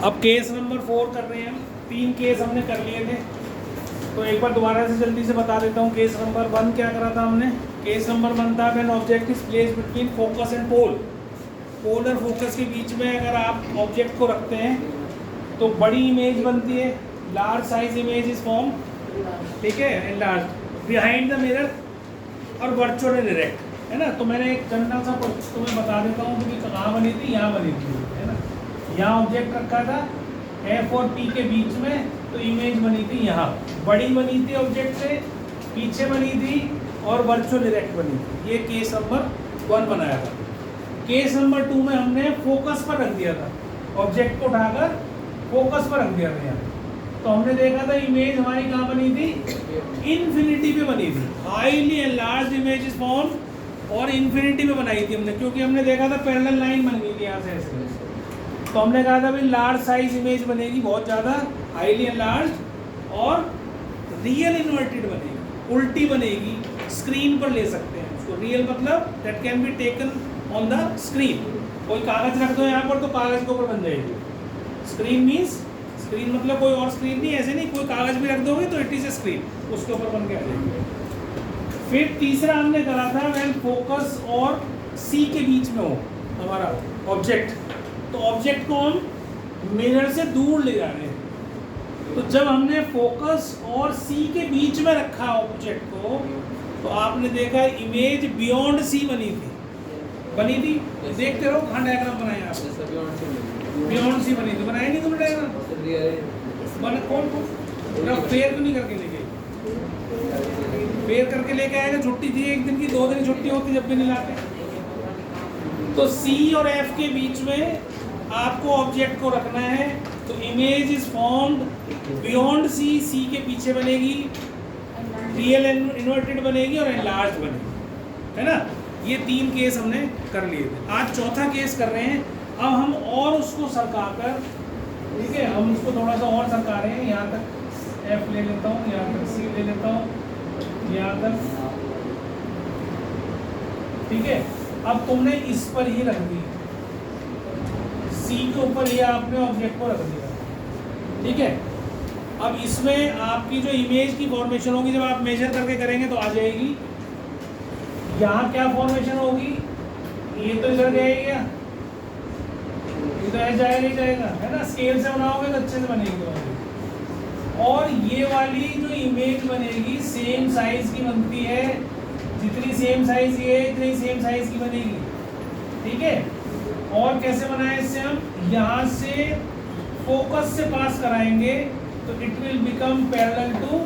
अब case number 4 कर रहे हैं हम। 3 केस हमने कर लिए थे, तो एक बार दोबारा से जल्दी से बता देता हूँ। केस नंबर 1 क्या करा था हमने? केस नंबर 1 था when object is placed between focus and pole. Pole और फोकस के बीच में अगर आप ऑब्जेक्ट को रखते हैं तो बड़ी इमेज बनती है, large size image is form, ठीक है, and large behind the mirror और वर्चुअल डायरेक्ट, है ना। तो मैंने एक जनरल सा तुम्हें बता देता हूँ कि कहाँ बनी थी, यहाँ बनी थी, है ना। यहाँ ऑब्जेक्ट रखा था एफ और पी के बीच में, तो इमेज बनी थी यहाँ, बड़ी बनी थी ऑब्जेक्ट से, पीछे बनी थी और वर्चुअल डायरेक्ट बनी थी। ये केस नंबर 1 बनाया था। केस नंबर 2 में हमने फोकस पर रख दिया था, ऑब्जेक्ट को उठाकर फोकस पर रख दिया था यहाँ। तो हमने देखा था इमेज हमारी कहाँ बनी थी, इन्फिनिटी पे बनी थी, highly enlarged image is form, और इन्फिनिटी पे बनाई थी हमने, क्योंकि हमने देखा था पैरेलल लाइन बन गई थी यहाँ से ऐसे। तो हमने कहा था भाई लार्ज साइज इमेज बनेगी, बहुत ज़्यादा हाईली एनलार्ज्ड, और रियल इन्वर्टेड बनेगी, उल्टी बनेगी, स्क्रीन पर ले सकते हैं उसको। रियल मतलब that can be taken on the screen. कोई कागज़ रख दो यहाँ पर तो कागज़ के ऊपर बन जाएगी। स्क्रीन मीन्स, स्क्रीन मतलब कोई और स्क्रीन नहीं, ऐसे नहीं, कोई कागज़ भी रख दोगे तो इट इज़ ए स्क्रीन, उसके ऊपर बन के आ जाएगी। फिर तीसरा हमने करा था व्हेन फोकस और सी के बीच में हो हमारा ऑब्जेक्ट, तो ऑब्जेक्ट को हम मिरर से दूर ले जा रहे हैं। तो जब हमने फोकस और सी के बीच में रखा ऑब्जेक्ट को, तो आपने देखा इमेज बियॉन्ड सी बनी थी, देखते रहो कहाँ डायग्राम बनाया आपने, बियॉन्ड सी बनी थी, बनाया नहीं तुमने डायग्राम? कौन फेयर तो नहीं करके लेके, फेयर करके लेके आएगा, छुट्टी थी एक दिन की, 2 दिन छुट्टी होती जब भी नहीं लाते। तो सी और एफ के बीच में आपको ऑब्जेक्ट को रखना है, तो image is formed beyond C, C के पीछे बनेगी, रियल इन्वर्टेड बनेगी और एनलार्ज बनेगी, है ना। ये 3 केस हमने कर लिए थे। आज चौथा केस कर रहे हैं। अब हम और उसको सरका कर, ठीक है, हम उसको थोड़ा सा और सरका रहे हैं, यहाँ तक एफ ले लेता हूँ, यहाँ तक सी ले लेता हूँ, यहाँ तक, ठीक है। अब तुमने इस पर ही रख दी, सी के ऊपर ये आपने ऑब्जेक्ट को रख दिया, ठीक है। अब इसमें आपकी जो इमेज की फॉर्मेशन होगी, जब आप मेजर करके करेंगे तो आ जाएगी। यहाँ क्या फॉर्मेशन होगी, ये तो इधर जाएगा, इधर जाएगा ही जाएगा, है ना। स्केल से बनाओगे तो अच्छे से बनेगी। और ये वाली जो इमेज बनेगी सेम साइज की बनती है, जितनी सेम साइज ये है इतनी सेम साइज की बनेगी, ठीक है। और कैसे बनाए इससे हम, यहाँ से फोकस से पास कराएंगे तो it will become parallel to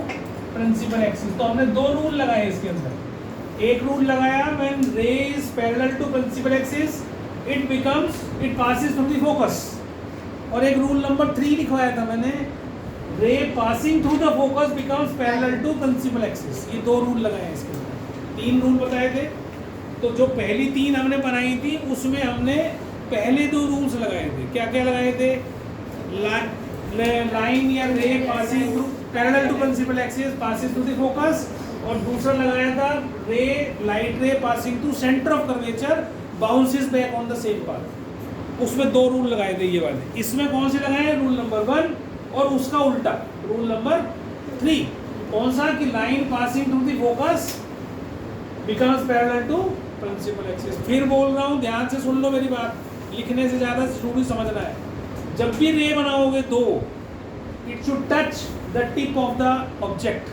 principal axis. तो हमने 2 रूल लगाए इसके अंदर। एक रूल लगाया when ray is parallel to principal axis it passes through the focus, और एक रूल नंबर 3 लिखवाया था मैंने, ray passing through the focus becomes parallel to principal axis. ये 2 रूल लगाए इसके अंदर, 3 रूल बताए थे। तो जो पहली 3 हमने बनाई थी उसमें हमने पहले 2 रूल्स लगाए थे। क्या क्या लगाए थे, लाइन या ray passing through parallel to principal axis passing through the focus, और दूसरा लगाया था ray light ray passing through centre of curvature bounces back on the same path. उसमें 2 रूल लगाए थे ये वाले। इसमें कौन से लगाए, रूल नंबर 1, और उसका उल्टा रूल नंबर 3। कौन सा, कि line passing through the focus becomes parallel to principal axis. फिर बोल रहा हूँ, ध्यान से सुन लो मेरी बात, लिखने से ज़्यादा शुरू समझना है। जब भी रे बनाओगे 2, it should touch the tip of the object,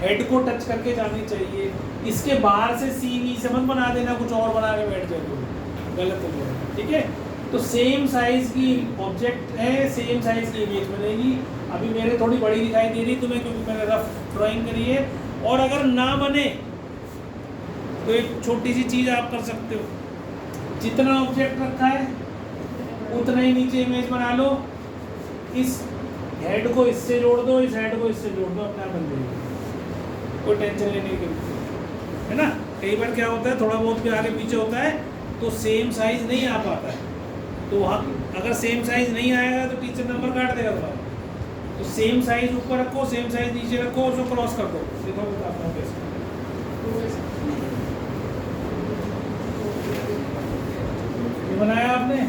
head को टच करके जानी चाहिए। इसके बाहर से सी वी से मत बना देना, कुछ और बना के बैठ जाए तो गलत हो जाएगा, ठीक है। तो सेम साइज की ऑब्जेक्ट है, सेम साइज की इमेज बनेगी। अभी मेरे थोड़ी बड़ी दिखाई दे रही तुम्हें, क्योंकि मैंने रफ ड्राइंग करी है। और अगर ना बने तो एक छोटी सी चीज़ आप कर सकते हो, जितना ऑब्जेक्ट रखा है उतना ही नीचे इमेज बना लो, इस हेड को इससे जोड़ दो, इस हेड को इससे जोड़ दो, अपना बन जाएगा, कोई टेंशन लेने की, है ना। कई बार क्या होता है, थोड़ा बहुत भी आगे पीछे होता है तो सेम साइज नहीं आ पाता है, तो वहाँ अगर सेम साइज नहीं आएगा तो टीचर नंबर काट देगा तुम्हारा। तो सेम साइज ऊपर रखो, सेम साइज नीचे रखो, और उसको क्रॉस कर दो। देखो बताता हूँ कैसे। ये बनाया आपने,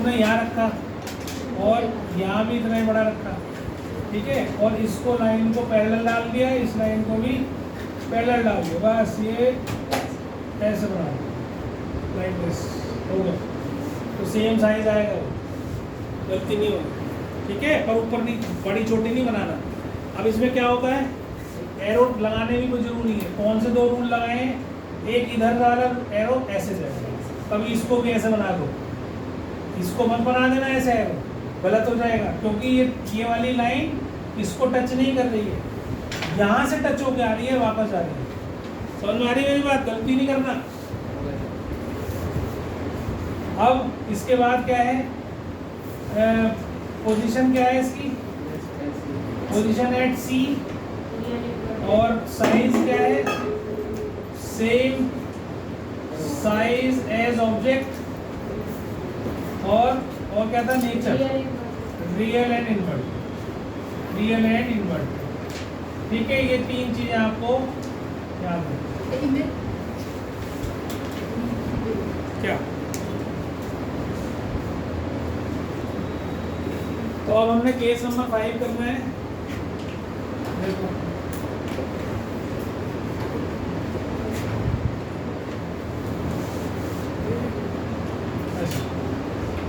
उसने यहाँ रखा और यहाँ भी इतना ही बड़ा रखा, ठीक है, और इसको लाइन को पैरेलल डाल दिया, इस लाइन को भी पैरेलल डाल दिया, बस ये ऐसे बना दिया लाइक दिस, हो गया। तो सेम साइज आएगा, वो गलती नहीं होगी, ठीक है, पर ऊपर नहीं, बड़ी छोटी नहीं बनाना। अब इसमें क्या होता है, एरो लगाने भी कोई जरूरी है। कौन से दो रूल लगाएं, एक इधर वाला एरो ऐसे जाएगा, कभी इसको भी ऐसे बना दो, इसको मत बना देना ऐसे एरो, गलत हो जाएगा, क्योंकि ये वाली लाइन इसको टच नहीं कर रही है, यहाँ से टच होकर आ रही है, वापस आ रही है। समझ में आ रही है मेरी बात, गलती नहीं करना। अब इसके बाद क्या है, पोजीशन क्या है इसकी, पोजीशन एट सी, और साइज क्या है, सेम साइज एज ऑब्जेक्ट, और क्या था, nature, real and invert, real and invert, ठीक है। ये तीन चीजें आपको याद है क्या। तो अब हमने केस नंबर 5 करना है। देखो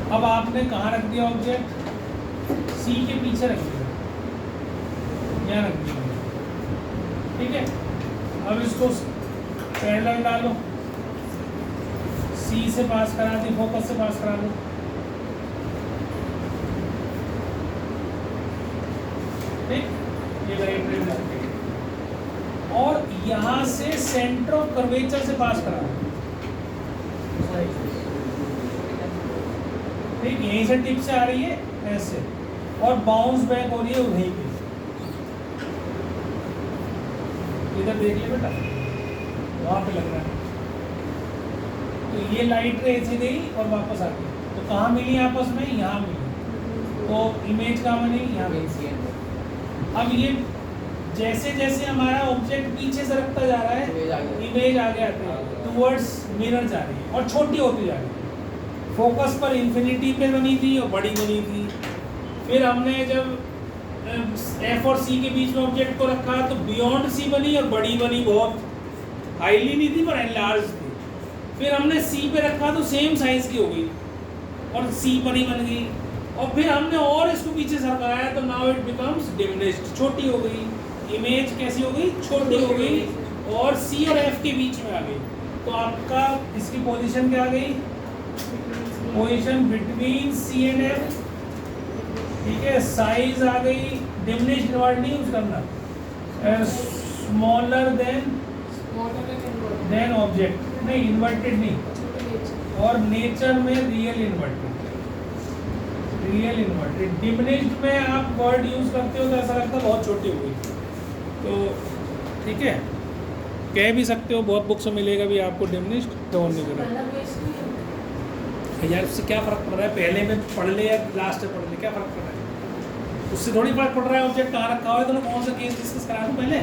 अब आपने कहाँ रख दिया ऑब्जेक्ट, सी के पीछे रख दिया, यहाँ रख दिया, ठीक है। अब इसको पैरेलल डालो, सी से पास करा दी, फोकस से पास करा लो, ठीक, ये राइट रे डाल, और यहाँ से सेंटर ऑफ कर्वेचर से पास करा दो, ठीक, यहीं से टिप से आ रही है ऐसे, और बाउंस बैक हो रही है वहीं पे, इधर देख ले बेटा, वहाँ पे लग रहा है। तो ये लाइट रे ऐसे गई और वापस आ गई, तो कहाँ मिली आपस में, यहाँ मिली, तो इमेज कहाँ बनी, यहाँ मिली। अब ये जैसे जैसे हमारा ऑब्जेक्ट पीछे सरकता जा रहा है, इमेज आगे आती है, टुवर्ड्स मिरर जा रही है और छोटी होती जा रही है। फोकस पर इन्फिनिटी पे बनी थी और बड़ी बनी थी, फिर हमने जब एफ और सी के बीच में ऑब्जेक्ट को रखा तो बियॉन्ड सी बनी और बड़ी बनी, बहुत हाईली नहीं थी पर एनलार्ज थी। फिर हमने सी पे रखा तो सेम साइज की हो गई और सी बड़ी बन गई, और फिर हमने और इसको पीछे सरकाया तो नाउ इट बिकम्स डिमिनिश्ड, छोटी हो गई, इमेज कैसी हो गई, छोटी हो गई, और सी और एफ के बीच में आ गई। तो आपका इसकी पोजीशन क्या आ गई, position between C and F, ठीक है। साइज आ गई, डिमिनिश्ड वर्ड नहीं यूज करना, स्मॉलर देन ऑब्जेक्ट, नहीं इन्वर्टेड नहीं, और नेचर में real inverted, real inverted. Diminished में आप वर्ड यूज करते हो तो ऐसा लगता है बहुत छोटी हो गई, तो ठीक है, कह भी सकते हो, बहुत बुक्स में मिलेगा भी आपको डिमिनिश्ड, तो नहीं करेगा यार, उससे क्या फ़र्क पड़ रहा है, पहले में पढ़ ले या लास्ट में पढ़ ले, क्या फ़र्क पड़ रहा है, उससे थोड़ी फर्क पड़ रहा है ऑब्जेक्ट कहाँ रखा हुआ है। तो कौन सा केस डिस्कस करा दूँ पहले,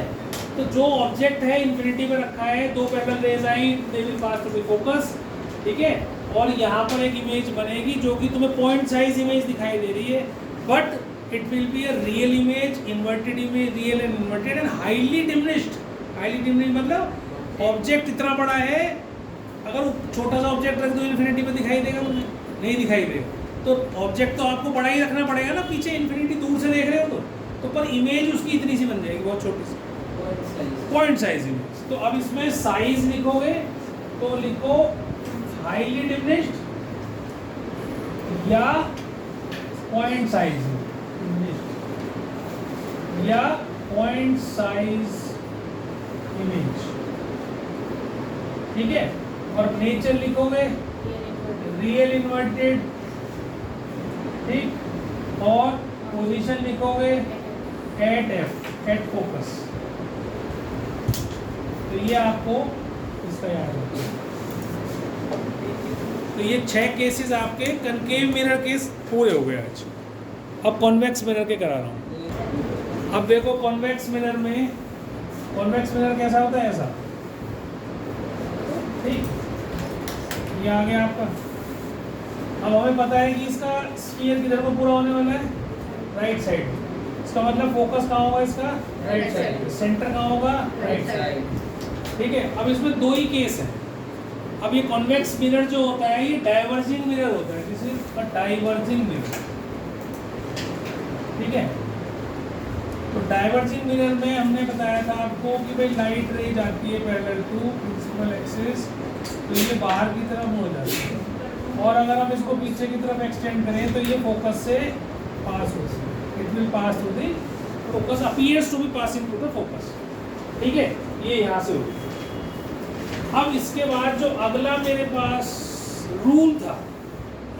तो जो ऑब्जेक्ट है इन्फिनिटी में रखा है, दो पैरेलल रेज आई, they will pass to the focus, ठीक है, और यहाँ पर एक इमेज बनेगी जो कि तुम्हें पॉइंट साइज इमेज दिखाई दे रही है, but it will be a real image, inverted image, real and inverted and highly diminished. Highly diminished मतलब ऑब्जेक्ट इतना बड़ा है, अगर छोटा सा ऑब्जेक्ट रख दो इन्फिनिटी में दिखाई देगा, तुम्हें नहीं दिखाई देगा, तो ऑब्जेक्ट तो आपको बड़ा ही रखना पड़ेगा ना, पीछे इन्फिनिटी दूर से देख रहे हो तो पर इमेज उसकी इतनी सी बन जाएगी, बहुत छोटी सी पॉइंट साइज इमेज। तो अब इसमें साइज लिखोगे तो लिखो हाईली डिमिनिश्ड या पॉइंट साइज, या पॉइंट साइज इमेज, ठीक है। और नेचर लिखोगे रियल इन्वर्टेड, ठीक, और पोजीशन लिखोगे एट एफ, एट फोकस। तो ये आपको इसका याद रखना। तो ये 6 केसेस आपके कनकेव मिरर केस पूरे हो गए आज। अब कॉन्वेक्स मिरर के करा रहा हूँ। अब देखो कॉन्वेक्स मिरर में, कॉन्वेक्स मिरर कैसा होता है, ऐसा, ठीक, ये आ गया आपका। अब हमें पता है कि इसका स्फीयर किधर को पूरा होने वाला है, राइट साइड। इसका मतलब फोकस कहाँ होगा इसका, राइट साइड। सेंटर कहाँ होगा, राइट साइड। ठीक है, अब इसमें दो ही केस है। अब ये कॉन्वेक्स मिरर जो होता है ये डाइवर्जिंग मिरर होता है, this is a diverging mirror. ठीक है, तो डाइवर्जिंग मिरर में हमने बताया था आपको कि भाई लाइट रे जाती है पैरेलल टू प्रिंसिपल एक्सिस, तो ये बाहर की तरफ मुड़ जाती है, और अगर हम इसको पीछे की तरफ एक्सटेंड करें तो ये फोकस से पास होती है, it will pass through the focus, appears to be passing through the focus. ठीक है, ये यहाँ से होती है। अब इसके बाद जो अगला मेरे पास रूल था,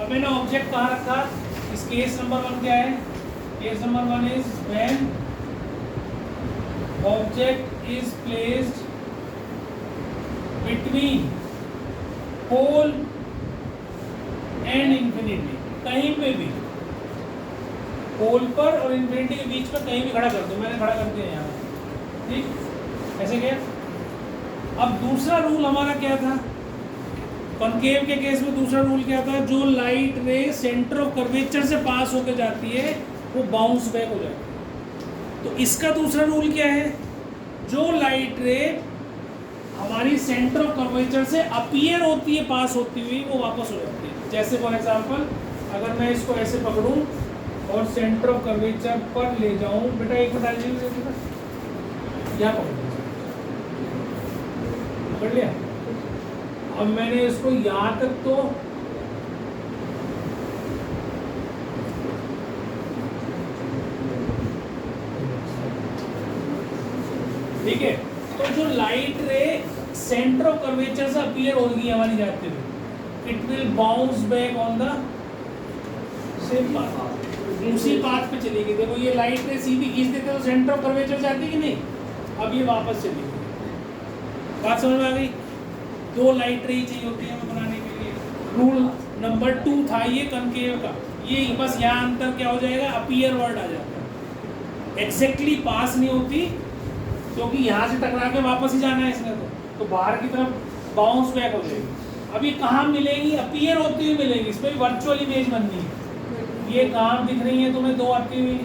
अब मैंने ऑब्जेक्ट कहाँ रखा, इस केस नंबर 1 क्या है, case number 1 is when object is placed between pole and infinity, कहीं पे भी पोल पर और इंफिनिटी के बीच में कहीं भी खड़ा कर दो, मैंने खड़ा कर दिया यहाँ। ठीक, ऐसे क्या। अब दूसरा रूल हमारा क्या था, कॉनकेव के केस में दूसरा रूल क्या था, जो लाइट रे सेंटर ऑफ कर्वेचर से पास होकर जाती है वो बाउंस बैक हो जाती है। तो इसका दूसरा रूल क्या है, जो लाइट रे हमारी सेंटर ऑफ कर्वेचर से अपीयर होती है पास होती हुई, वो वापस हो जाती है। जैसे फॉर एग्जांपल अगर मैं इसको ऐसे पकड़ूं और सेंटर ऑफ कर्वेचर पर ले जाऊं, बेटा एक मिनट यहाँ पकड़ लिया, अब मैंने इसको यहाँ तक तो ठीक है, तो जो लाइट रे सेंटर ऑफ कर्वेचर से अपीयर होगी हमारी जाते हुए, it will bounce back on the same path, उसी पाथ पे चलेगी। देखो ये लाइट रे सीधी खींच देते तो सेंटर ऑफ कर्वेचर जाती कि नहीं, अब ये वापस चलेगी। बात समझ में आ गई, दो लाइट रे चाहिए होती है हमें बनाने के लिए। रूल नंबर 2 था ये कनकेव का, ये बस यहाँ अंतर क्या हो जाएगा, अपीयर वर्ड आ जाता है, एग्जैक्टली पास नहीं होती क्योंकि यहाँ से टकरा के वापस ही जाना है इसने, तो बाहर की तरफ बाउंस बैक हो जाएगी। अब ये कहाँ मिलेंगी, अपीयर होती हुई मिलेंगी, इस पर वर्चुअल इमेज बननी है। ये कहाँ दिख रही है तुम्हें, दो आती हुई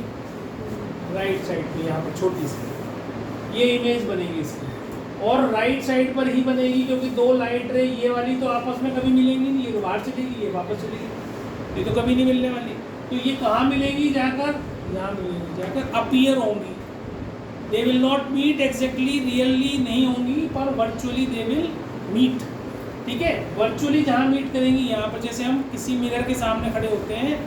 राइट साइड पे, यहाँ पर छोटी सी ये इमेज बनेगी इसकी, और राइट साइड पर ही बनेगी क्योंकि दो लाइट रे ये वाली तो आपस में कभी मिलेंगी नहीं, ये तो बाहर चलेगी, ये वापस चलेगी, ये तो कभी नहीं मिलने वाली। तो ये कहाँ मिलेगी, जाकर यहाँ मिलेगी, जाकर अपीयर होंगी। They will not meet exactly, really नहीं होंगी, पर वर्चुअली दे विल मीट। ठीक है, वर्चुअली जहाँ मीट करेंगी, यहाँ पर जैसे हम किसी मिरर के सामने खड़े होते हैं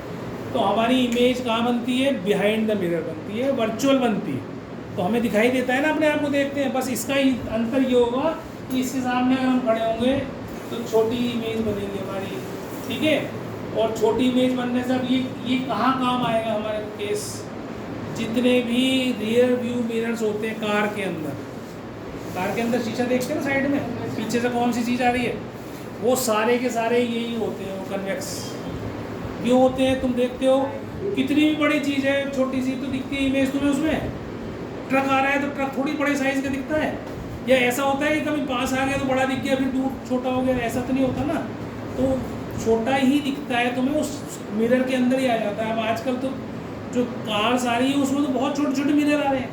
तो हमारी इमेज कहाँ बनती है, बिहाइंड द मिरर बनती है, वर्चुअल बनती है, तो हमें दिखाई देता है ना अपने आप को देखते हैं। बस इसका ही अंतर ये होगा कि इसके सामने अगर हम खड़े होंगे तो छोटी इमेज बनेगी हमारी। ठीक है, और छोटी इमेज बनने से अब ये कहाँ काम आएगा हमारे केस, जितने भी रियर व्यू मिरर्स होते हैं कार के अंदर शीशा देखते हैं ना साइड में, पीछे से कौन सी चीज़ आ रही है, वो सारे के सारे यही होते हैं, वो कन्वेक्स क्यों होते हैं। तुम देखते हो कितनी भी बड़ी चीज़ है, छोटी सी तो दिखती है इमेज तुम्हें, उसमें ट्रक आ रहा है तो ट्रक थोड़ी बड़े साइज़ का दिखता है, या ऐसा होता है कि कभी पास आ गया तो बड़ा दिख गया फिर दूर छोटा हो गया, ऐसा तो नहीं होता ना, तो छोटा ही दिखता है तुम्हें, उस मिरर के अंदर ही आ जाता है। अब आजकल तो जो कार्स आ रही है उसमें तो बहुत छोटे छोटे मिरर आ रहे हैं,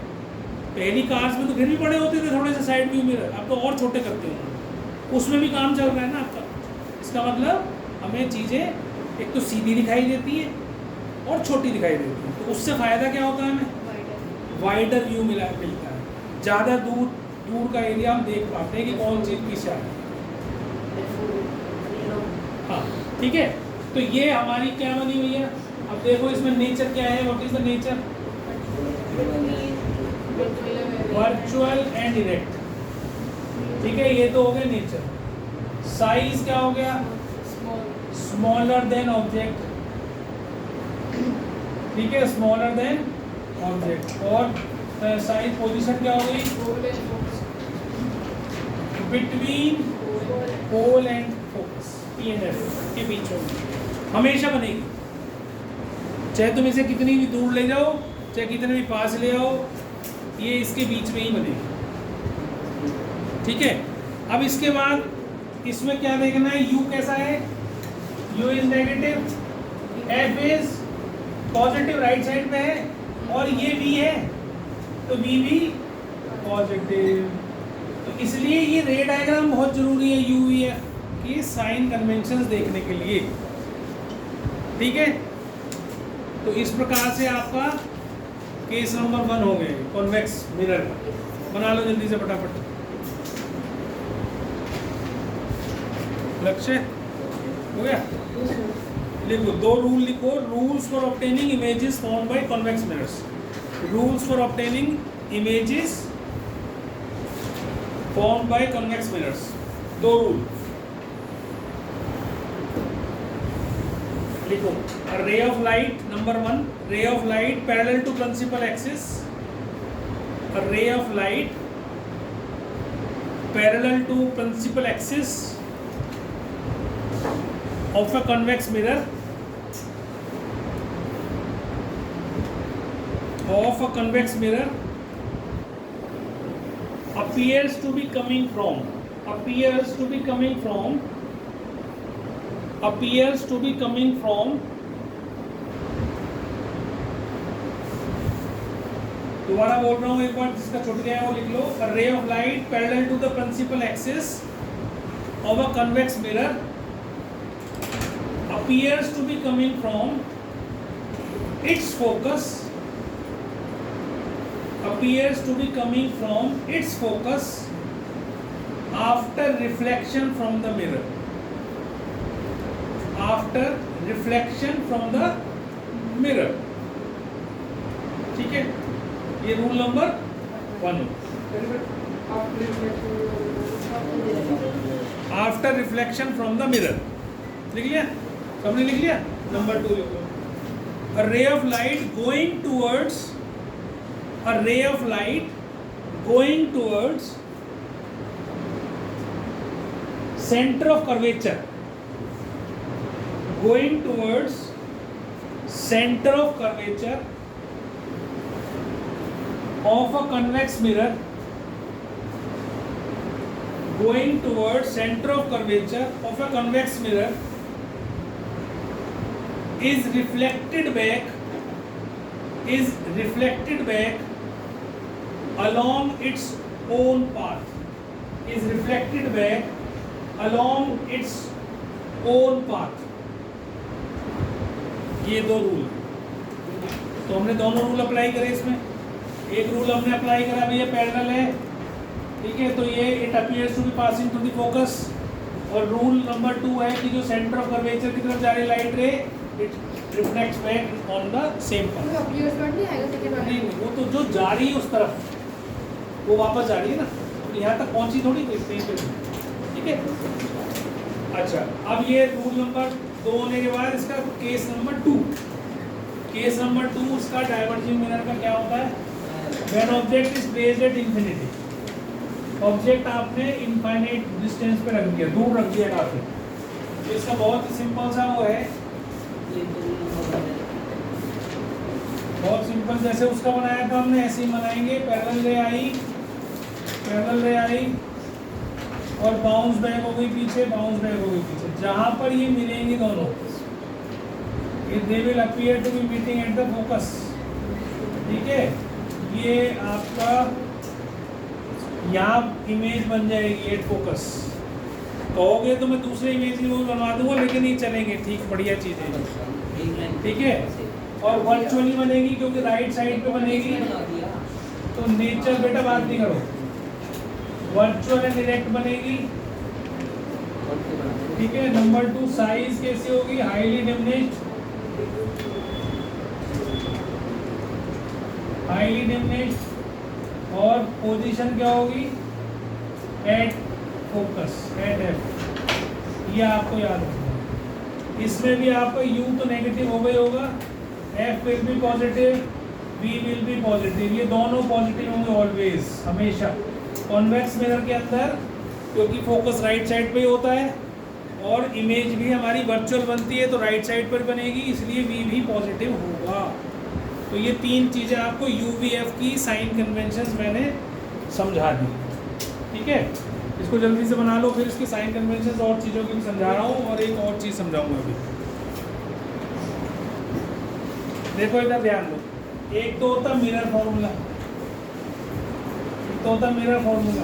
पहली कार्स में तो फिर भी बड़े होते थे थोड़े से साइड व्यू मिरर, अब तो और छोटे करते हैं, उसमें भी काम चल रहा है ना आपका। इसका मतलब हमें चीज़ें एक तो सीधी दिखाई देती है और छोटी दिखाई देती है, तो उससे फ़ायदा क्या होता है, हमें वाइडर व्यू मिलता है, ज़्यादा दूर का एरिया हम देख पाते हैं कि कौन चीज़ किस है। हाँ ठीक है, तो ये हमारी क्या बनी हुई है। अब देखो इसमें नेचर क्या है, what is the nature, virtual and direct. ठीक है, ये तो हो गया नेचर। साइज क्या हो गया, स्मॉलर देन ऑब्जेक्ट। ठीक है, स्मॉलर देन ऑब्जेक्ट। और साइज पोजीशन क्या हो गई, between pole and focus, PNF के बीच में हमेशा बनेगी, चाहे तुम इसे कितनी भी दूर ले जाओ, चाहे कितने भी पास ले आओ, ये इसके बीच में ही बनेगी। ठीक है, अब इसके बाद इसमें क्या देखना है, U कैसा है, U is negative, F is positive right side पे है, और ये V है तो V भी पॉजिटिव। तो इसलिए ये रे डायग्राम बहुत जरूरी है UVF की साइन कन्वेंशंस देखने के लिए। ठीक है, तो इस प्रकार से आपका केस नंबर 1 हो गए कॉन्वेक्स मिरर का। बना लो जल्दी से फटाफट। लक्ष्य हो गया? लिखो, 2 रूल लिखो। Rules for obtaining images formed by convex mirrors. Rules for obtaining images formed by convex mirrors. 2 rule लिखो। A ray of light, number 1, ray of light parallel to principal axis. A ray of light parallel to principal axis of a convex mirror appears to be coming from दोबारा बोल रहा हूँ एक बार, जिसका छूट गया है वो लिख लो। A ray of light parallel to the principal axis of a convex mirror appears to be coming from its focus after reflection from the mirror. ठीक है, ये rule number 1। After reflection from the mirror, लिख लिया? सबने लिख लिया? Number 2 लिखो। A ray of light going towards center of curvature, of a convex mirror, is reflected back along its own path. ये 2 रूल। तो हमने दोनों रूल अप्लाई करे इसमें। एक रूल हमने अप्लाई करा भैया, पैरेलल है, ठीक है, तो ये it appears to be passing to the focus. और रूल नंबर 2 है कि जो सेंटर ऑफ कर्वेचर की तरफ जा रही लाइट रे, it reflects back on the same point. नहीं, वो तो जो जा रही है उस तरफ वो वापस जा रही है ना, तो यहाँ तक पहुँची थोड़ी कोई। ठीक है, अच्छा, अब ये रूल नंबर 2 होने के बाद इसका केस नंबर 2। इसका डाइवर्जिंग मिरर का क्या होता है? When object is placed at infinity, object आपने इनफाइनाइट डिस्टेंस पे रख दिया, दूर रख दिया काफी। तो इसका बहुत ही सिंपल सा वो है, बहुत सिंपल, जैसे उसका बनाया था हमने ऐसे ही बनाएंगे। पैरेलल रे आई और बाउंस बैक हो गई पीछे, जहां पर ये मिलेंगे दोनों, they will appear to be meeting at the focus. ठीक है, ये आपका यहाँ इमेज बन जाएगी एट फोकस। कहोगे तो मैं दूसरे इमेज की वो बनवा दूंगा, लेकिन ये चलेंगे, ठीक, बढ़िया चीज़ है। ठीक है, और वर्चुअली बनेगी क्योंकि राइट साइड पे बनेगी। तो नेचर बेटा बात नहीं करो, वर्चुअल एंड डायरेक्ट बनेगी। ठीक है, नंबर 2 साइज कैसे होगी? हाईली डिमिनिश्ड, और पोजीशन क्या होगी? At focus, at F. ये आपको याद रखना है। इसमें भी आपका यू तो नेगेटिव हो गई होगा, F will be positive, V will be positive. ये दोनों पॉजिटिव होंगे ऑलवेज, हमेशा। कॉन्वेक्स मिरर के अंदर क्योंकि फोकस राइट साइड पे ही होता है और इमेज भी हमारी वर्चुअल बनती है तो राइट साइड पर बनेगी, इसलिए वी भी पॉजिटिव होगा। तो ये 3 चीज़ें आपको UVF की साइन कन्वेंशंस मैंने समझा दी। ठीक है, इसको इसको जल्दी से बना लो, फिर इसके साइन कन्वेंशन और चीज़ों की भी समझा रहा हूँ, और एक और चीज़ समझाऊंगा अभी। देखो इधर ध्यान दो, एक तो होता मिरर फॉर्मूला, एक तो होता मिरर फॉर्मूला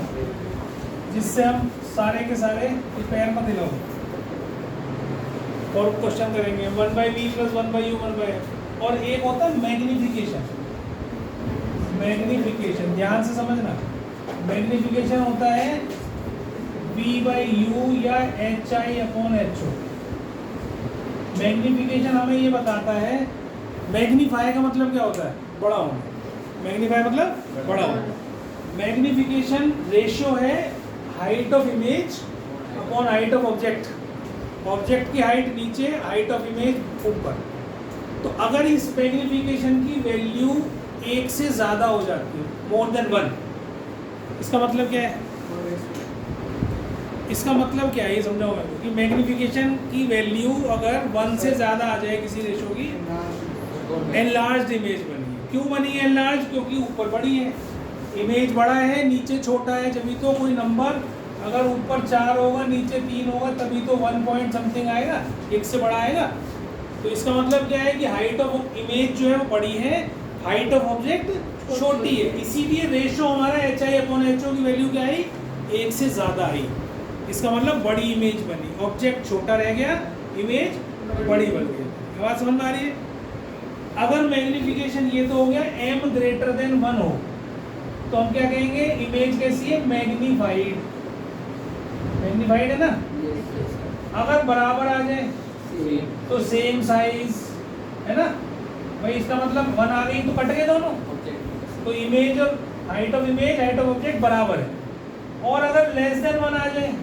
जिससे हम सारे के सारे पैर मत हिलाओ और क्वेश्चन करेंगे 1/v + 1/u 1/f। और एक होता है मैग्निफिकेशन। मैग्निफिकेशन ध्यान से समझना, मैग्निफिकेशन होता है v/u या hi/ho। मैग्निफिकेशन हमें ये बताता है, मैग्नीफाई का मतलब क्या होता है? बड़ा होना। मैग्नीफाई मतलब बड़ा होना। मैग्निफिकेशन रेशियो है height of image upon height of object. Object की हाइट नीचे, हाइट ऑफ इमेज ऊपर। तो अगर इस मैग्निफिकेशन की वैल्यू 1 से ज़्यादा हो जाती है, मोर देन 1, इसका मतलब क्या है? इसका मतलब क्या है ये समझाऊंगा कि मैग्निफिकेशन की वैल्यू अगर 1 से ज़्यादा आ जाए किसी रेशो की, एनलार्ज्ड इमेज बनी है। क्यों बनी है एनलार्ज? क्योंकि ऊपर बड़ी है, इमेज बड़ा है, नीचे छोटा है। जब भी तो कोई नंबर अगर ऊपर 4 होगा नीचे 3 होगा तभी तो 1 पॉइंट समथिंग आएगा, 1 से बड़ा आएगा। तो इसका मतलब क्या है कि हाइट ऑफ इमेज जो है वो बड़ी है, हाइट ऑफ ऑब्जेक्ट छोटी है। इसीलिए रेशो हमारा hi/ho की वैल्यू क्या आई? 1 से ज़्यादा आई। इसका मतलब बड़ी इमेज बनी, ऑब्जेक्ट छोटा रह गया, इमेज बड़ी बन गई। बात समझ में आ रही है? अगर मैग्निफिकेशन ये तो हो गया m ग्रेटर देन 1 हो तो हम क्या कहेंगे? इमेज कैसी है? मैग्नीफाइड। मैग्नीफाइड है ना? अगर बराबर आ जाए तो सेम साइज है ना भाई, इसका मतलब 1 आ गई तो कट गए दोनों। तो इमेज और height of image, height of object बराबर है। और अगर लेस देन 1 आ जाए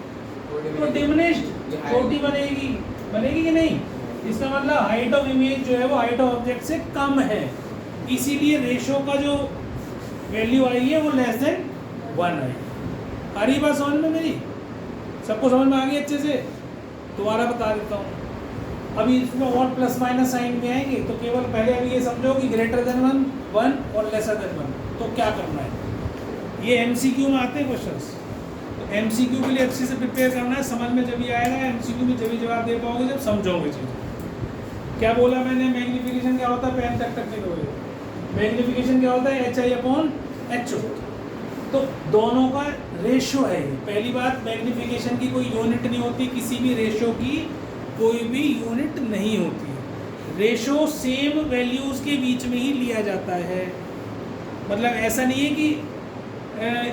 तो डिमिनिश्ड, छोटी बनेगी। बनेगी कि नहीं? इसका मतलब हाइट ऑफ इमेज जो है वो हाइट ऑफ ऑब्जेक्ट से कम है, इसीलिए रेशो का जो वैल्यू आई है वो लेस देन 1 आई। आ रही बात समझ में मेरी? सबको समझ में आ गई अच्छे से? दोबारा बता देता हूँ। अभी इसमें और प्लस माइनस साइन में आएंगे, तो केवल पहले अभी ये समझो कि ग्रेटर देन 1 और लेसर देन 1। तो क्या करना है? ये MCQ में आते हैं क्वेश्चंस, तो MCQ के लिए अच्छे से प्रिपेयर करना है। समझ में जब ये आएगा, MCQ में जब ही जवाब दे पाओगे जब समझोगे चीज़। क्या बोला मैंने? मैग्निफिकेशन क्या होता है? पेन तक लिखोगे। मैग्निफिकेशन क्या होता है? hi/ho। तो दोनों का रेशियो है ये। पहली बात, मैग्निफिकेशन की कोई यूनिट नहीं होती, किसी भी रेशियो की कोई भी यूनिट नहीं होती है। रेशियो सेम वैल्यूज़ के बीच में ही लिया जाता है। मतलब ऐसा नहीं है कि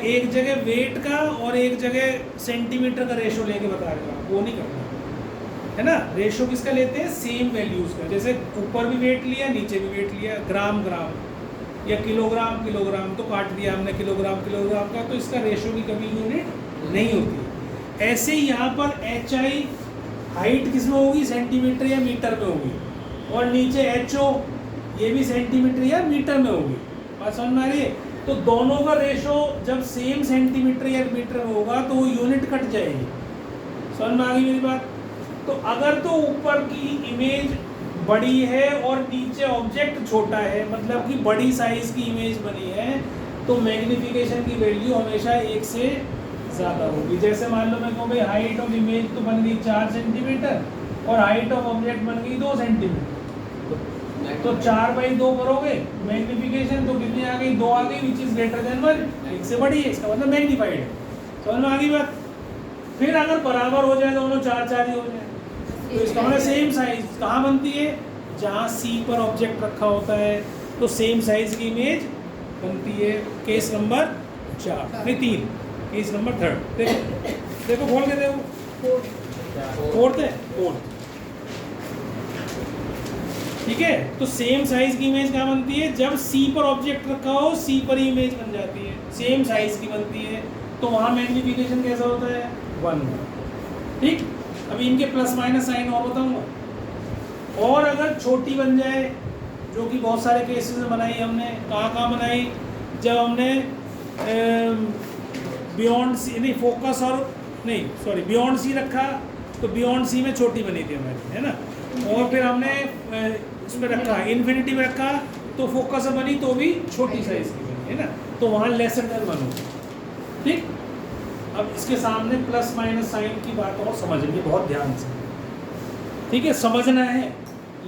एक जगह वेट का और एक जगह सेंटीमीटर का रेशियो लेके बता रहे हो, वो नहीं करना है ना। रेशियो किसका लेते हैं? सेम वैल्यूज़ का। जैसे ऊपर भी वेट लिया, नीचे भी वेट लिया, ग्राम ग्राम या किलोग्राम किलोग्राम, तो काट दिया हमने किलोग्राम किलोग्राम का, तो इसका रेशियो की कभी यूनिट नहीं होती। ऐसे ही यहाँ पर HI हाइट किस में होगी? सेंटीमीटर या मीटर में होगी, और नीचे HO ये भी सेंटीमीटर या मीटर में होगी। बात समझ में आ रही है? तो दोनों का रेशियो जब सेम सेंटीमीटर या मीटर में होगा तो वो यूनिट कट जाएगी। समझ में आ गई मेरी बात? तो अगर तो ऊपर की इमेज बड़ी है और नीचे ऑब्जेक्ट छोटा है, मतलब कि बड़ी साइज की इमेज बनी है, तो मैग्निफिकेशन की वैल्यू हमेशा 1 से ज़्यादा होगी। जैसे मान लो मैं कहूँ भाई हाइट ऑफ इमेज तो बन गई 4 सेंटीमीटर और हाइट ऑफ ऑब्जेक्ट बन गई 2 सेंटीमीटर, तो 4/2 करोगे मैग्निफिकेशन, तो कितनी आ गई? 2 आ गई, विच इज ग्रेटर देन 1, 1 से बड़ी है, इसका मतलब मैग्नीफाइड है। समझ में आ गई बात? फिर अगर बराबर हो जाए दोनों, 4 ही हो जाए, तो इसका मतलब सेम साइज कहाँ बनती है? जहाँ C पर ऑब्जेक्ट रखा होता है तो सेम साइज की इमेज बनती है। केस नंबर 4 नहीं 3, केस नंबर 3। देखो खोल के देखो, 4th है, 4th। ठीक है, तो सेम साइज की इमेज कहाँ बनती है? जब C पर ऑब्जेक्ट रखा हो, C पर ही इमेज बन जाती है, सेम साइज की बनती है, तो वहाँ मैग्निफिकेशन कैसा होता है? 1। ठीक, अभी इनके प्लस माइनस साइन और बताऊंगा। और अगर छोटी बन जाए, जो कि बहुत सारे केसेस में बनाई हमने, कहाँ बनाई? जब हमने बियॉन्ड सी नहीं फोकस और नहीं सॉरी बियॉन्ड सी रखा, तो बियॉन्ड सी में छोटी बनी थी हमारी, है ना। और फिर हमने इसमें रखा इन्फिनिटी में रखा, तो फोकस में बनी तो भी छोटी साइज की बनी, है ना। तो वहाँ लेसर देन 1 होगी। ठीक, अब इसके सामने प्लस माइनस साइन की बात और समझेंगे बहुत ध्यान से, ठीक है। समझना है,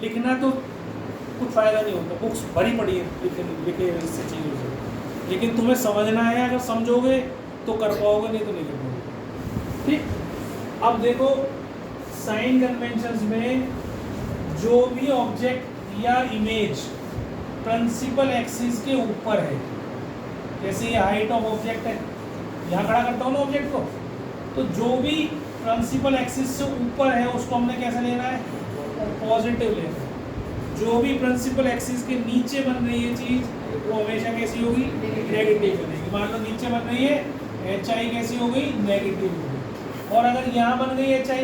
लिखना तो कुछ फ़ायदा नहीं होता, बुक्स भरी पड़ी है लिखे इससे चीज़ों से, लेकिन तुम्हें समझना है। अगर समझोगे तो कर पाओगे, नहीं तो नहीं कर पाओगे, ठीक। अब देखो साइन कन्वेंशंस में जो भी ऑब्जेक्ट या इमेज प्रिंसिपल एक्सिस के ऊपर है, जैसे ये हाइट ऑफ ऑब्जेक्ट है, यहाँ खड़ा करता हूँ ना ऑब्जेक्ट को, तो जो भी प्रिंसिपल एक्सिस से ऊपर है उसको हमने कैसे लेना है, पॉजिटिव लेना है। जो भी प्रिंसिपल एक्सिस के नीचे बन रही है चीज़ वो हमेशा कैसी होगी, नेगेटिव बनेगी। मान लो नीचे बन रही है एच आई, कैसी हो गई, नेगेटिव हो गई। और अगर यहाँ बन गई एच आई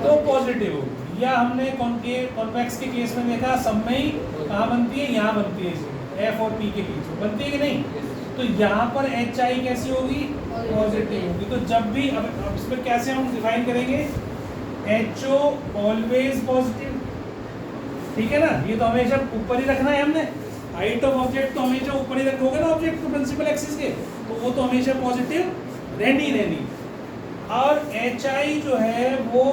तो पॉजिटिव होगी। या हमने कॉन्वेक्स के केस में देखा, सब में ही कहाँ बनती है, यहाँ बनती है, एफ और पी के बीच में बनती है कि नहीं, तो यहाँ पर एच आई कैसी होगी, पॉजिटिव होगी। तो जब भी अब इसमें कैसे हम डिफाइन करेंगे, एच ओ ऑलवेज पॉजिटिव, ठीक है ना। ये तो हमेशा ऊपर ही रखना है हमने, हाइट ऑफ ऑब्जेक्ट तो हमेशा ऊपर ही रखोगे ना ऑब्जेक्ट को प्रिंसिपल एक्सिस के, तो वो तो हमेशा पॉजिटिव रहनी। और एच आई जो है वो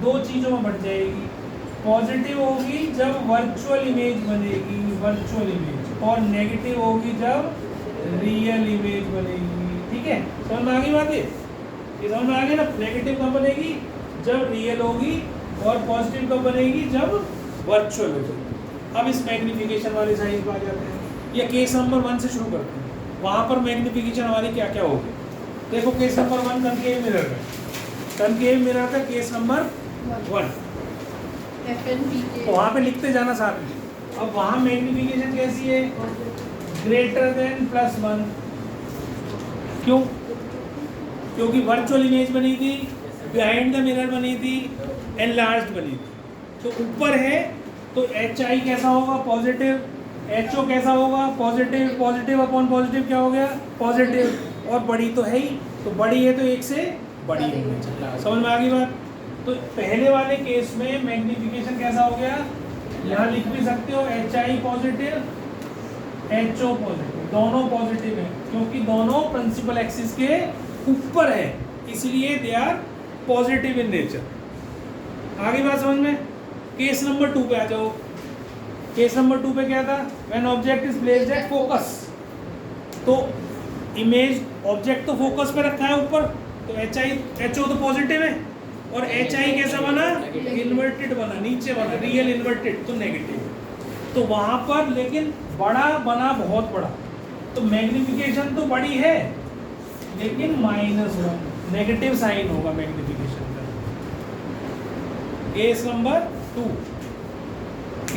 दो चीज़ों में बढ़ जाएगी, पॉजिटिव होगी जब वर्चुअल इमेज बनेगी, वर्चुअल इमेज, और नेगेटिव होगी जब रियल इमेज बनेगी, ठीक है। समझ में आ गई बात है, ये समझ में आ गई ना। नेगेटिव कब बनेगी, जब रियल होगी, और पॉजिटिव कब बनेगी, जब वर्चुअल होगी। अब इस मैग्निफिकेशन वाली साइज पर आ जाते हैं, या केस नंबर 1 से शुरू करते हैं। वहाँ पर मैग्निफिकेशन हमारी क्या क्या होगी, देखो केस नंबर 1 कनकेव मिरर का, कनकेव मिरर का केस नंबर 1, तो वहाँ पे लिखते जाना साथ में। अब वहाँ मैग्निफिकेशन कैसी है, ग्रेटर देन +1, क्यों, क्योंकि वर्चुअल इमेज बनी थी, बिहाइंड द मिरर बनी थी, एनलार्ज्ड बनी थी। तो ऊपर है तो एच आई कैसा होगा, पॉजिटिव, एच ओ कैसा होगा, पॉजिटिव, पॉजिटिव अपॉन पॉजिटिव क्या हो गया, पॉजिटिव, और बड़ी तो है ही, तो बड़ी है तो एक से बड़ी है। समझ में आ गई बात। तो पहले वाले केस में मैग्निफिकेशन कैसा हो गया, यहाँ लिख भी सकते हो H I positive, H O positive, दोनों पॉजिटिव है क्योंकि दोनों प्रिंसिपल एक्सिस के ऊपर है, इसलिए they are positive in nature. आगे बात समझ में। केस नंबर 2 पे आ जाओ। केस नंबर 2 पे क्या था, when object is placed at focus, तो इमेज ऑब्जेक्ट तो फोकस पे रखा है ऊपर, तो एच आई, एच ओ तो पॉजिटिव है, और एच आई कैसा बना, इन्वर्टेड बना, नीचे बना, रियल इन्वर्टेड, तो नेगेटिव। तो वहाँ पर लेकिन बड़ा बना, बहुत बड़ा, तो मैग्निफिकेशन तो बड़ी है लेकिन -1 नेगेटिव साइन होगा मैग्निफिकेशन का। केस नंबर 2,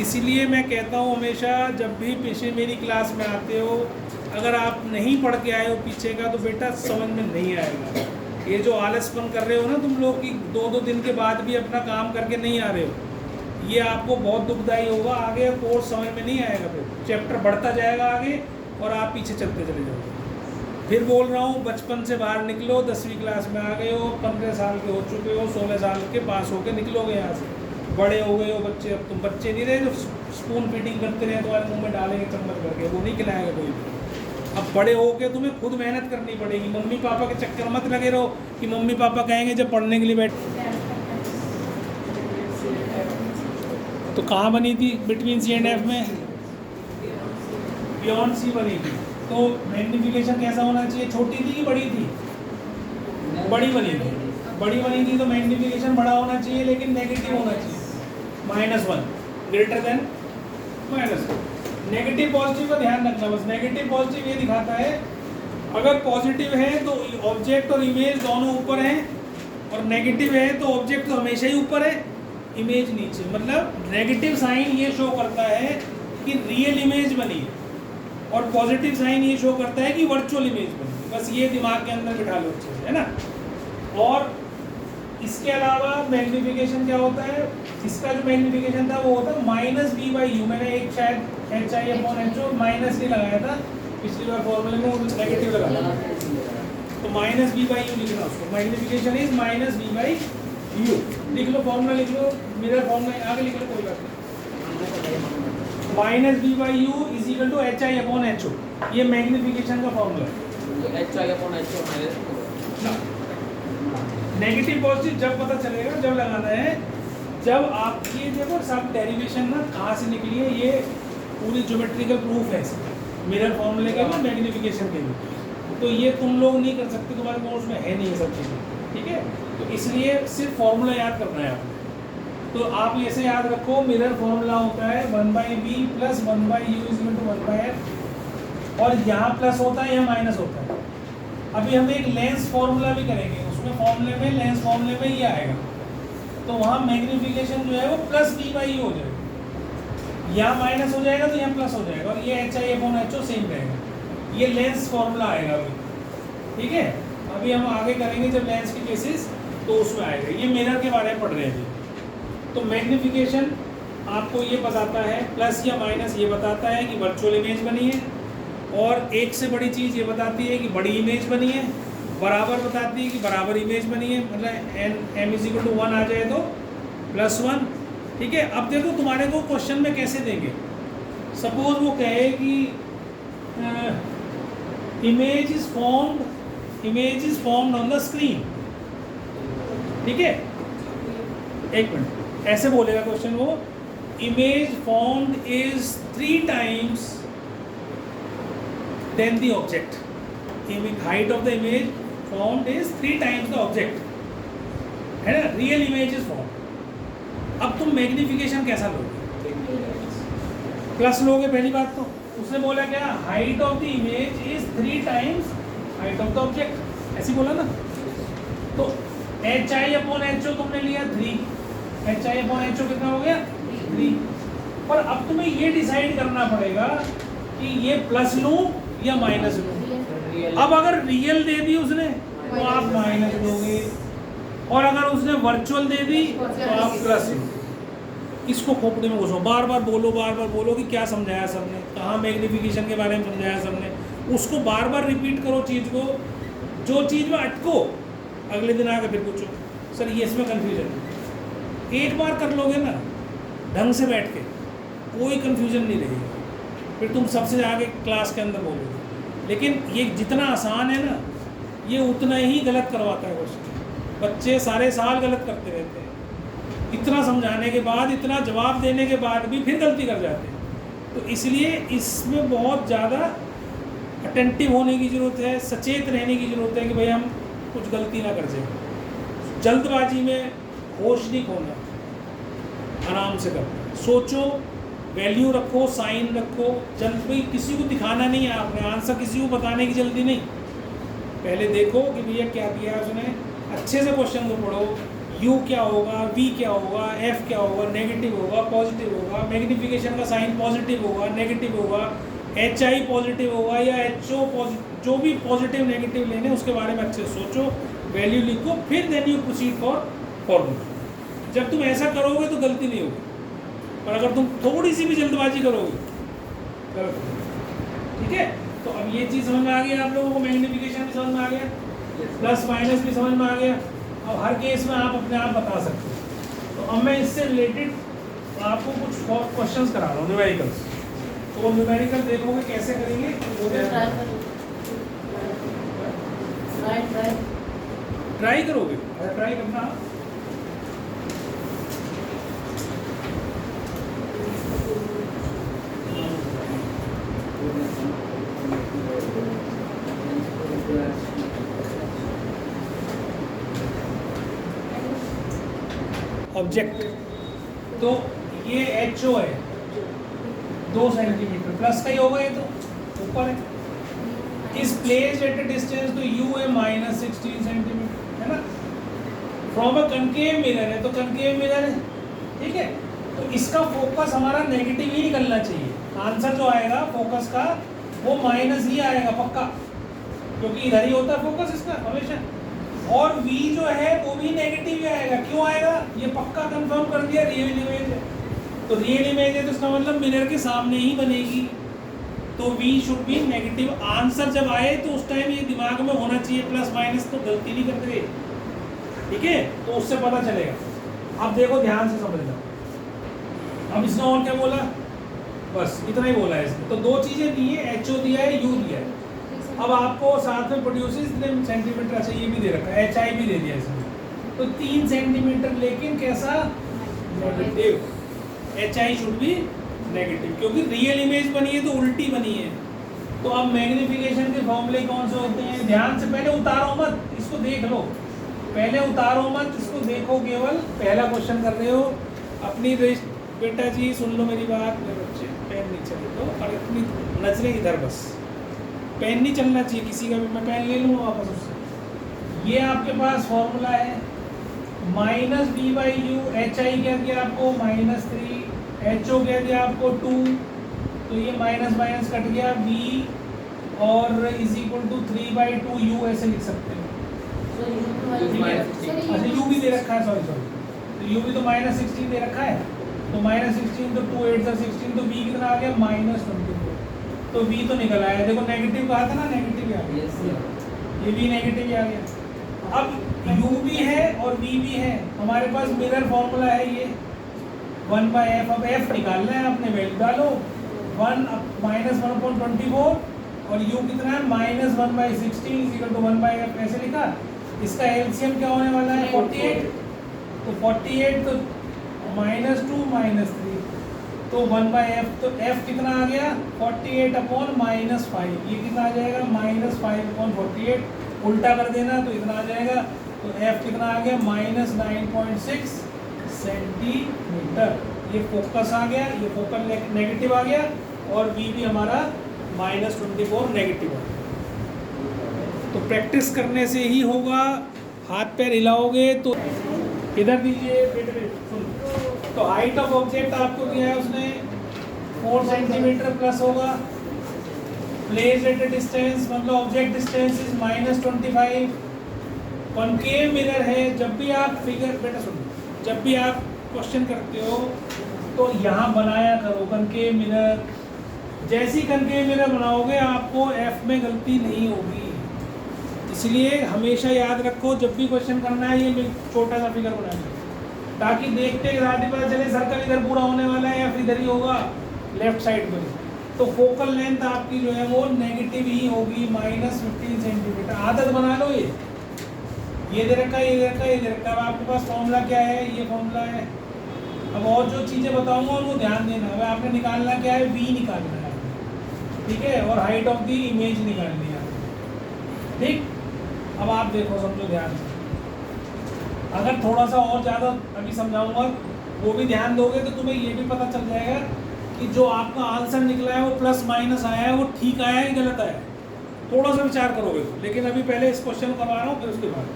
इसीलिए मैं कहता हूँ हमेशा जब भी पीछे मेरी क्लास में आते हो, अगर आप नहीं पढ़ के आए हो पीछे का तो बेटा समझ में नहीं आएगा। ये जो आलसपन कर रहे हो ना तुम लोग कि 2-2 दिन के बाद भी अपना काम करके नहीं आ रहे हो, ये आपको बहुत दुखदायी होगा। आगे कोर्स समझ में नहीं आएगा, फिर चैप्टर बढ़ता जाएगा आगे और आप पीछे चलते चले जाओगे। फिर बोल रहा हूँ, बचपन से बाहर निकलो, 10वीं क्लास में आ गए हो, 15 साल के हो चुके हो, 16 साल के पास होके निकलोगे यहाँ से, बड़े हो गए हो बच्चे। अब तुम बच्चे नहीं रहे जो स्पून फीडिंग करते रहे तुम्हारे मुंह में डालेंगे चम्मच करके, वो नहीं खिलाएगा कोई भी। अब बड़े हो के तुम्हें खुद मेहनत करनी पड़ेगी। मम्मी पापा के चक्कर मत लगे रहो कि मम्मी पापा कहेंगे जब पढ़ने के लिए बैठ। तो कहाँ बनी थी, बिटवीन सी एंड एफ में, बियॉन्ड सी बनी थी। तो मैग्निफिकेशन कैसा होना चाहिए, छोटी थी कि बड़ी थी, बड़ी बनी थी, बड़ी बनी थी तो मैग्निफिकेशन बड़ा होना चाहिए लेकिन नेगेटिव होना चाहिए, -1 ग्रेटर देन -1। नेगेटिव पॉजिटिव का ध्यान रखना बस। नेगेटिव पॉजिटिव ये दिखाता है अगर पॉजिटिव है तो ऑब्जेक्ट और इमेज दोनों ऊपर हैं, और नेगेटिव है तो ऑब्जेक्ट तो हमेशा ही ऊपर है, इमेज नीचे। मतलब नेगेटिव साइन ये शो करता है कि रियल इमेज बनी है, और पॉजिटिव साइन ये शो करता है कि वर्चुअल इमेज बनी। बस ये दिमाग के अंदर बिठा लो अच्छे से, है ना। और इसके अलावा मैग्निफिकेशन क्या होता है, इसका जो मैग्निफिकेशन था वो होता है -b/u। मैंने एक शायद H I upon H O minus नहीं लगाया था पिछली बार फॉर्मूले में, वो नेगेटिव लगाया था, तो -b/u लिखना उसको। मैग्निफिकेशन इज -b/u, लिख लो फॉर्मूला, लिख लो मेरा फॉर्मूला आगे लिख लो, कोई बात नहीं। -b/u = HI/HO, ये मैग्निफिकेशन का फॉर्मूला है। HI/HO नेगेटिव पॉजिटिव जब पता चलेगा, जब लगाना है, जब आप ये देखो सब डेरिवेशन ना कहाँ से निकली है, ये पूरी ज्योमेट्रिकल प्रूफ है मिरर फॉर्मूले के भी, मैग्नीफिकेशन के भी। तो ये तुम लोग नहीं कर सकते, तुम्हारे कोर्स में है नहीं ये सब चीज़ें, ठीक है। तो इसलिए सिर्फ फॉर्मूला याद करना है आपको। तो आप ऐसे याद रखो, मिरर फॉर्मूला होता है 1/b plus 1/u equal to 1/f, और यहाँ प्लस होता है, यहाँ माइनस होता है। अभी हम एक लेंस फॉर्मूला भी करेंगे, उसमें फॉर्मूले में, लेंस फॉर्मूले में ये आएगा, तो वहाँ मैग्नीफिकेशन जो है वो प्लस b/u हो जाएगा, यहाँ माइनस हो जाएगा तो यहाँ प्लस हो जाएगा, और ये HI/HO सेम रहेगा। ये लेंस फॉर्मूला आएगा अभी, ठीक है। अभी हम आगे करेंगे जब लेंस के केसेस, तो उसमें आएगा। ये मिरर के बारे में पढ़ रहे हैं अभी। तो मैग्नीफिकेशन आपको ये बताता है, प्लस या माइनस ये बताता है कि वर्चुअल इमेज बनी है, और एक से बड़ी चीज़ ये बताती है कि बड़ी इमेज बनी है, बराबर बताती है कि बराबर इमेज बनी है, मतलब m इज इक्वल टू 1 आ जाए तो +1, ठीक है। अब देखो तुम्हारे को क्वेश्चन में कैसे देंगे, सपोज वो कहे कि image is formed on the screen, ठीक है। एक मिनट, ऐसे बोलेगा क्वेश्चन वो, image formed is 3 times than the object, height of the image formed is 3 times the object, है ना, रियल इमेज इज फॉर्म्ड। अब तुम मैग्नीफिकेशन कैसा लोगे, प्लस लोगे पहली बात। तो उसने बोला क्या, height of the image is 3 times height of the object, ऐसी बोला ना। तो HI/HO तुमने लिया 3, HI/HO कितना हो गया 3। पर अब तुम्हें ये डिसाइड करना पड़ेगा कि ये प्लस लूं या माइनस लूं। अब अगर रियल दे दी उसने तो आप माइनस लोगे, और अगर उसने वर्चुअल दे दी तो आप प्लस लो। इसको खोपड़ी में घुसो, बार बार बोलो कि क्या समझाया सबने, कहाँ मैग्नीफिकेशन के बारे में समझाया सबने, उसको बार बार रिपीट करो चीज़ को। जो चीज़ में अटको अगले दिन आकर फिर पूछो, सर ये इसमें कन्फ्यूजन है। एक बार कर लोगे ना ढंग से बैठ के, कोई कन्फ्यूजन नहीं रहेगी, फिर तुम सबसे आगे क्लास के अंदर बोलोगे। लेकिन ये जितना आसान है ना, ये उतना ही गलत करवाता है क्वेश्चन। बच्चे सारे साल गलत करते रहते हैं, इतना समझाने के बाद, इतना जवाब देने के बाद भी फिर गलती कर जाते हैं। तो इसलिए इसमें बहुत ज़्यादा अटेंटिव होने की ज़रूरत है, सचेत रहने की ज़रूरत है कि भाई हम कुछ गलती ना कर जाए। जल्दबाजी में होश नहीं खोना, आराम से करना, सोचो, वैल्यू रखो, साइन रखो। जल्द भाई किसी को दिखाना नहीं है आपने, आंसर किसी को बताने की जल्दी नहीं। पहले देखो कि भैया क्या दिया है उसने, अच्छे से क्वेश्चन को पढ़ो, U क्या होगा, V क्या होगा, F क्या होगा, नेगेटिव होगा, पॉजिटिव होगा, मैग्नीफिकेशन का साइन पॉजिटिव होगा, नेगेटिव होगा, HI पॉजिटिव होगा या HO पॉजिटिव, जो भी पॉजिटिव नेगेटिव लेने उसके बारे में अच्छे सोचो, वैल्यू लिखो, फिर then you proceed for formula. जब तुम ऐसा करोगे तो गलती नहीं होगी, और अगर तुम थोड़ी सी भी जल्दबाजी करोगे गलत होगी, ठीक है। तो अब ये चीज़ समझ में आ गई आप लोगों को, मैग्नीफिकेशन भी समझ में आ गया, प्लस माइनस भी समझ में आ गया। अब हर केस में आप अपने आप बता सकते हो। तो अब मैं इससे रिलेटेड आपको कुछ क्वेश्चंस करा रहा हूँ, न्यूमेरिकल्स। तो वो न्यूमेरिकल देखोगे कैसे करेंगे, ट्राई करोगे, ट्राई करना। ऑब्जेक्ट, तो ये HO है 2 सेंटीमीटर, प्लस का ही होगा, ये तो ऊपर है। इस प्लेस एट अ डिस्टेंस, तो U है -16 सेंटीमीटर, है ना। फ्रॉम अ कनकेव मिरर है, तो कनकेव मिरर है, ठीक है। तो इसका फोकस हमारा नेगेटिव ही निकलना चाहिए। आंसर जो आएगा फोकस का वो माइनस ही आएगा पक्का, क्योंकि इधर ही होता है फोकस इसका हमेशा। और V जो है वो भी नेगेटिव ही आएगा। क्यों आएगा, ये पक्का कंफर्म कर दिया, रियल इमेज है। तो रियल इमेज है तो इसका मतलब मिरर के सामने ही बनेगी, तो V should be negative. Answer जब आए तो उस टाइम ये दिमाग में होना चाहिए प्लस माइनस, तो गलती नहीं करते, ठीक है। तो उससे पता चलेगा। अब देखो ध्यान से समझना। अब इसने और क्या बोला, बस इतना ही बोला है इसने। तो 2 चीज़ें दी है, HO दिया है, U दिया है। अब आपको साथ में प्रोड्यूस इतने सेंटीमीटर, अच्छा ये भी दे रखा है, एच आई भी दे दिया इसमें, तो 3 सेंटीमीटर, लेकिन कैसा, नेगेटिव, एच आई शुड भी नेगेटिव, क्योंकि रियल इमेज बनी है तो उल्टी बनी है। तो अब मैग्नीफिकेशन के फॉर्मूले कौन से होते हैं, ध्यान से, पहले उतारो मत, इसको देख लो, पहले उतारो मत, इसको देखो, केवल पहला क्वेश्चन कर रहे हो अपनी बेटा जी सुन लो मेरी बात, मेरे बच्चे पेन नहीं चले तो, और अपनी नजरें इधर, बस पेन नहीं चलना चाहिए किसी का भी, मैं पेन ले लूँगा वापस उससे। ये आपके पास फॉर्मूला है, minus B by U, H I क्या दिया आपको -3, एच ओ क्या दिया आपको 2, तो ये माइनस माइनस कट गया, बी और इज इक्वल टू 3/2 यू, ऐसे लिख सकते हो। अच्छा यू भी दे रखा है, सॉरी, तो यू भी तो -16 दे रखा है, तो -16 तो 2 8 16, तो बी कितना आ गया -24, तो बी तो निकल आया, देखो नेगेटिव कहा था ना, नेगेटिव आ गया, ये भी नेगेटिव आ गया। अब यू भी है और बी भी है, हमारे पास मिरर फॉर्मूला है ये 1/f, अब f निकालना है, आपने वैल्यू डालो 1 -1/24, और u कितना है -1/16 = 1/f, ऐसे लिखा। इसका एलसीएम क्या होने वाला है 48, तो 48 तो -2 -3, तो 1/f, तो f कितना आ गया 48/-5, ये कितना आ जाएगा -5/48, उल्टा कर देना तो इतना आ जाएगा, तो f कितना आ गया -9.6 सेंटीमीटर। ये फोकस आ गया, ये फोकल नेगेटिव आ गया, और बी भी हमारा -24 नेगेटिव आ गया। तो प्रैक्टिस करने से ही होगा, हाथ पैर हिलाओगे तो, इधर दीजिए बेटे, सुन, तो हाइट ऑफ ऑब्जेक्ट आपको दिया है उसने 4 सेंटीमीटर प्लस होगा, प्लेस एट ए डिस्टेंस, मतलब object distance is -25, concave mirror है। जब भी आप फिगर, बेटा सुन, जब भी आप क्वेश्चन करते हो तो यहाँ बनाया करो कॉनकेव मिरर, जैसी कॉनकेव मिरर बनाओगे आपको एफ में गलती नहीं होगी, इसलिए हमेशा याद रखो जब भी क्वेश्चन करना है ये छोटा सा फिगर बनाना, ताकि देखते के साथ ही पता चले सर्कल इधर पूरा होने वाला है या फिर इधर ही होगा लेफ्ट साइड पर। तो फोकल लेंथ आपकी जो है वो नेगेटिव ही होगी, -15 सेंटीमीटर। आदत बना लो, ये दे रखा है, ये दे रखा है, ये दे रखा है। अब आपके पास फॉर्मूला क्या है, ये फॉर्मूला है। अब और जो चीज़ें बताऊंगा उनको ध्यान देना। अब आपने निकालना क्या है, वी निकालना है, ठीक है, और हाइट ऑफ द इमेज निकालनी है, ठीक। अब आप देखो, समझो ध्यान से, अगर थोड़ा सा और ज़्यादा अभी समझाऊंगा वो भी ध्यान दोगे तो तुम्हें ये भी पता चल जाएगा कि जो आपका आंसर निकला है वो प्लस माइनस आया है, वो ठीक आया है गलत आया है, थोड़ा सा विचार करोगे। लेकिन अभी पहले इस क्वेश्चन को करवा रहा हूँ, फिर उसके बाद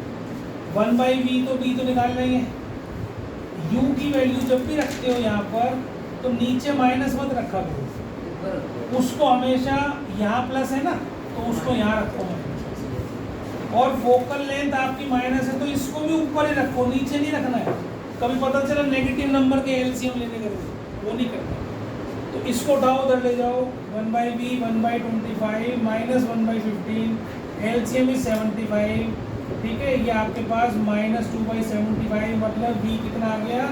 1/v, तो v तो निकाल लेंगे। u की वैल्यू जब भी रखते हो यहाँ पर तो नीचे माइनस मत रखा करो, उसको हमेशा, यहाँ प्लस है ना तो उसको यहाँ रखो माइनस। और फोकल लेंथ आपकी माइनस है तो इसको भी ऊपर ही रखो, नीचे नहीं रखना है। कभी पता चला नेगेटिव नंबर के एलसीएम लेने का, वो नहीं करना। तो इसको उठाओ, उधर ले जाओ, 1/v 1/25 -1/15, एलसीएम इज 75, ठीक है। ये आपके पास -2/75, मतलब v कितना आ गया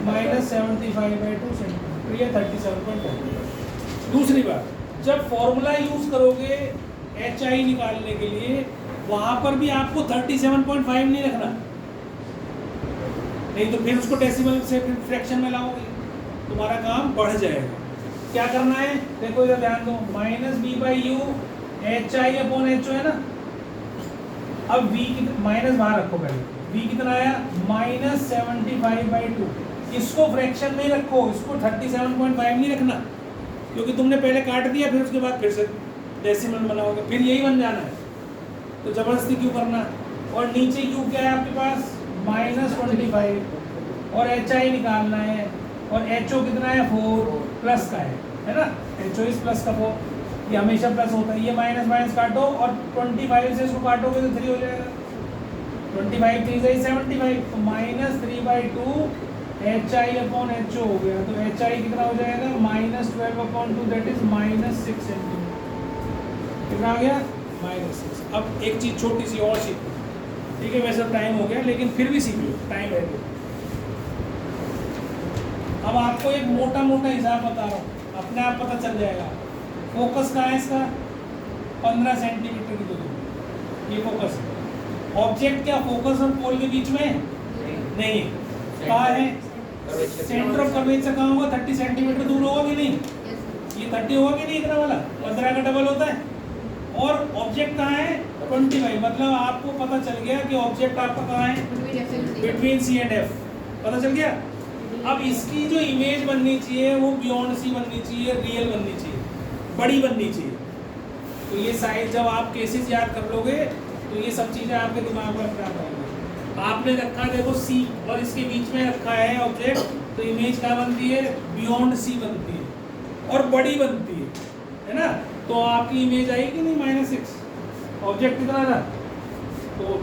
-75/2 सेंटीमीटर, ये 37.5। दूसरी बात, जब फॉर्मूला यूज करोगे एच आई निकालने के लिए, वहां पर भी आपको 37.5 नहीं रखना, नहीं तो फिर उसको डेसिमल से फिर फ्रैक्शन में लाओगे, तुम्हारा काम बढ़ जाएगा। क्या करना है, देखो इधर ध्यान दो, -b/u HI/HO है ना। अब v कितना, माइनस वहां रखो पहले, v कितना आया -75/2, इसको फ्रैक्शन में ही रखो, इसको 37.5 नहीं रखना, क्योंकि तुमने पहले काट दिया, फिर उसके बाद फिर से डेसिमल बनाओगे, फिर यही बन जाना है, तो जबरदस्ती क्यों करना। और नीचे u क्या है आपके पास -25, और HI निकालना है, और HO कितना है 4 प्लस का है ना, HO इस प्लस का 4, ये हमेशा प्लस होता है। ये माइनस माइनस काटो और 25 से इसको काटोगे तो 3 हो जाएगा, 25 3 से 75, तो -3/2 HI/HO हो गया। तो HI कितना हो जाएगा -12/2, दैट इज -6 सेंटीमीटर। कितना आ गया -6। अब एक चीज़ छोटी सी और सीख, ठीक है, वैसे टाइम हो गया लेकिन फिर भी सीख लो, टाइम है। अब आपको एक मोटा मोटा हिसाब बता रहा हूँ, अपने आप पता चल जाएगा। फोकस कहाँ है इसका, 15 सेंटीमीटर की दूरी, ये फोकस है। ऑब्जेक्ट क्या फोकस और पोल के बीच में नहीं है, कहाँ है? सेंटर ऑफ कर्वेचर कहाँ होगा? 30 सेंटीमीटर दूर होगा कि नहीं? ये 30 होगा कि नहीं? इतना वाला 15 का डबल होता है। और ऑब्जेक्ट कहाँ है? 25, मतलब आपको पता चल गया कि ऑब्जेक्ट आपका कहाँ है? बिटवीन सी एंड एफ, पता चल गया। अब इसकी जो इमेज बननी चाहिए वो बियॉन्ड सी बननी चाहिए, रियल बननी चाहिए, बड़ी बननी चाहिए। तो ये साइज जब आप केसेस याद कर लोगे तो ये सब चीज़ें आपके दिमाग में अपने आप आएंगी। आपने रखा देखो सी और इसके बीच में रखा है ऑब्जेक्ट, तो इमेज क्या बनती है? बियॉन्ड सी बनती है और बड़ी बनती है ना। तो आपकी इमेज आएगी नहीं -6, ऑब्जेक्ट कितना था? तो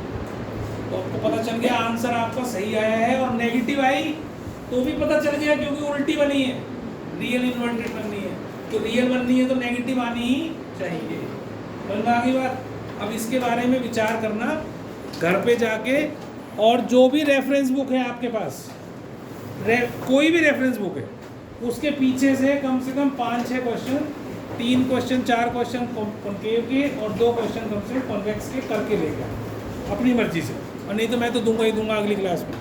आपको पता चल गया आंसर आपका सही आया है। और नेगेटिव आई तो भी पता चल गया क्योंकि उल्टी बनी है, रियल इन्वर्टेड बननी है। तो रियल बननी है तो नेगेटिव आनी ही चाहिए। समझ में आ गई बात? अब इसके बारे में विचार करना घर पे जाके, और जो भी रेफरेंस बुक है आपके पास, कोई भी रेफरेंस बुक है, उसके पीछे से कम 5-6 क्वेश्चन, 3 क्वेश्चन 4 क्वेश्चन कॉन्केव के और 2 क्वेश्चन कम से कॉन्वेक्स के करके लेगा अपनी मर्जी से। और नहीं तो मैं तो दूंगा ही दूंगा अगली क्लास में।